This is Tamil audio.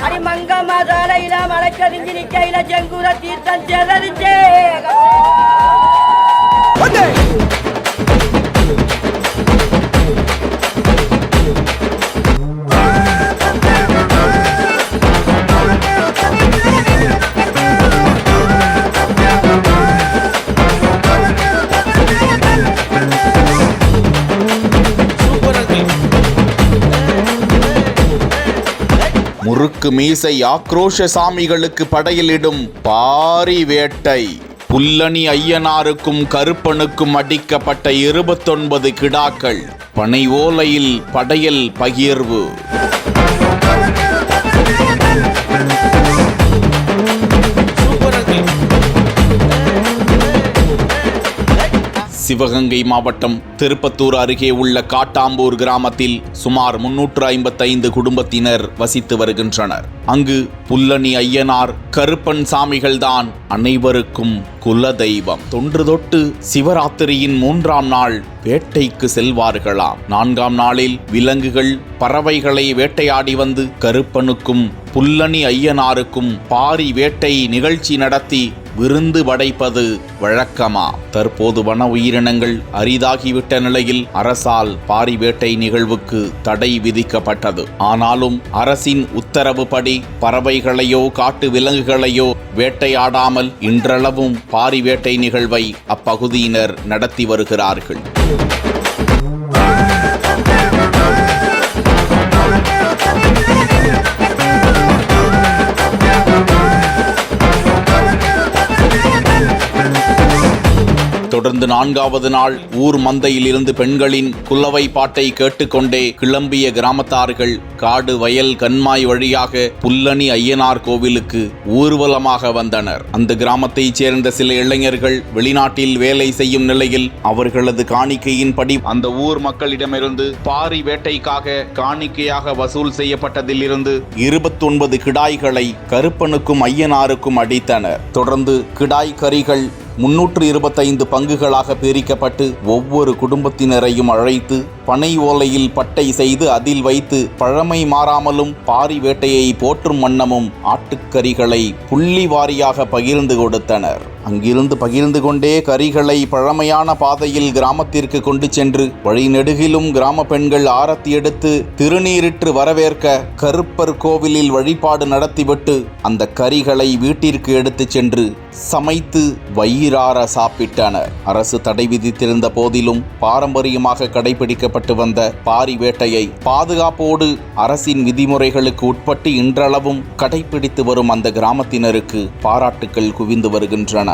அடி மங்கம்மா சாலையில மலைக்கறிஞ்சி நிக்கையில செங்குர தீர்த்தம் செதறிச்சே. முறுக்கு மீசை ஆக்ரோஷ சாமிகளுக்கு படையிலிடும் பாரி வேட்டை. புல்லணி ஐயனாருக்கும் கருப்பனுக்கும் அடிக்கப்பட்ட 29 கிடாக்கள். பனை ஓலையில் படையல் பகிர்வு. சிவகங்கை மாவட்டம் திருப்பத்தூர் அருகே உள்ள காட்டாம்பூர் கிராமத்தில் சுமார் 355 குடும்பத்தினர் வசித்து வருகின்றனர். அங்கு புல்லணி ஐயனார் கருப்பன் சாமிகள்தான் அனைவருக்கும் குலதெய்வம். தொன்று தொட்டு சிவராத்திரியின் 3ஆம் நாள் வேட்டைக்கு செல்வார்களாம். 4ஆம் நாளில் விலங்குகள் பறவைகளை வேட்டையாடி வந்து கருப்பனுக்கும் புல்லணி ஐயனாருக்கும் பாரி வேட்டை நிகழ்ச்சி நடத்தி விருந்து படைப்பது வழக்கமா. தற்போது வன உயிரினங்கள் அரிதாகிவிட்ட நிலையில் அரசால் பாரி வேட்டை நிகழ்வுக்கு தடை விதிக்கப்பட்டது. ஆனாலும் அரசின் உத்தரவுப்படி பறவைகளையோ காட்டு விலங்குகளையோ வேட்டையாடாமல் இன்றளவும் பாரி வேட்டை நிகழ்வை அப்பகுதியினர் நடத்தி வருகிறார்கள். தொடர்ந்து 4வது நாள் ஊர் மந்தையில் இருந்து பெண்களின் குலவை பாட்டை கேட்டுக்கொண்டே கிளம்பிய கிராமத்தார்கள் காடு வயல் கண்மாய் வழியாக புல்லணி ஐயனார் கோவிலுக்கு ஊர்வலமாக வந்தனர். அந்த கிராமத்தைச் சேர்ந்த சில இளைஞர்கள் வெளிநாட்டில் வேலை செய்யும் நிலையில் அவர்களது காணிக்கையின்படி அந்த ஊர் மக்களிடமிருந்து பாரி வேட்டைக்காக காணிக்கையாக வசூல் செய்யப்பட்டதில் இருந்து 29 கிடாய்களை கருப்பனுக்கும் ஐயனாருக்கும் அடித்தனர். தொடர்ந்து கிடாய் கறிகள் 325 பங்குகளாக பிரிக்கப்பட்டு ஒவ்வொரு குடும்பத்தினரையும் அழைத்து பனை ஓலையில் பட்டை செய்து அதில் வைத்து பழமை மாறாமலும் பாரி வேட்டையை போற்றும் வண்ணமும் ஆட்டுக்கறிகளை புள்ளி வாரியாக பகிர்ந்து கொடுத்தனர். அங்கிருந்து பகிர்ந்து கொண்டே கறிகளை பழமையான பாதையில் கிராமத்திற்கு கொண்டு சென்று வழிநெடுகிலும் கிராம பெண்கள் ஆரத்தி எடுத்து திருநீரிட்டு வரவேற்க கருப்பர் கோவிலில் வழிபாடு நடத்திவிட்டு அந்த கறிகளை வீட்டிற்கு எடுத்து சென்று சமைத்து வயிறார சாப்பிட்டனர். அரசு தடை விதித்திருந்த போதிலும் பாரம்பரியமாக கடைபிடிக்கப்பட்டு வந்த பாரி வேட்டையை பாதுகாப்போடு அரசின் விதிமுறைகளுக்கு உட்பட்டு இன்றளவும் கடைபிடித்து வரும் அந்த கிராமத்தினருக்கு பாராட்டுக்கள் குவிந்து வருகின்றன.